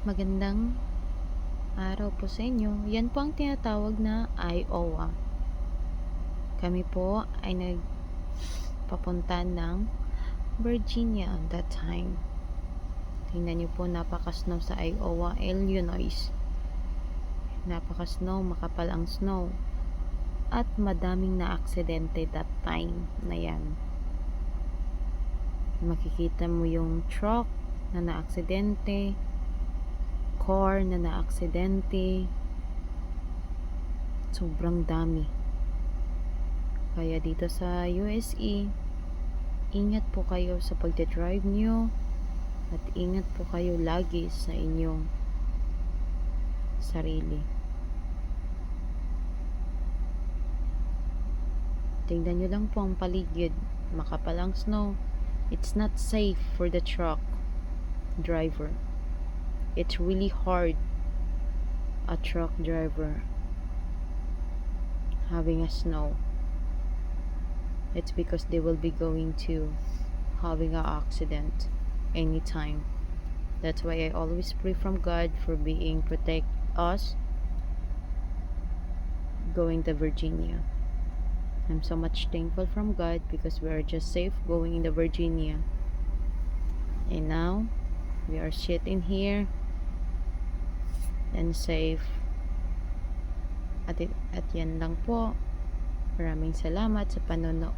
Magandang araw po sa inyo. Yan po ang tinatawag na Iowa. Kami po ay nagpapunta ng Virginia at that time. Tingnan niyo po, napaka-snow sa Iowa, Illinois. Napaka-snow, makapal ang snow. At madaming na-aksidente that time na yan. Makikita mo yung truck na na-aksidente, car na na-aksidente, sobrang dami. Kaya dito sa USA, ingat po kayo sa pagdadrive nyo at ingat po kayo lagi sa inyong sarili. Tingnan nyo lang po ang paligid, makapal ang snow. It's not safe for the truck driver. It's really hard, a truck driver having a snow. It's because they will be going to having an accident anytime. That's why I always pray from God for being protect us going to Virginia. I'm so much thankful from God because we are just safe going in the Virginia. And now we are sitting here and safe. At yan lang po. Maraming salamat sa panonood.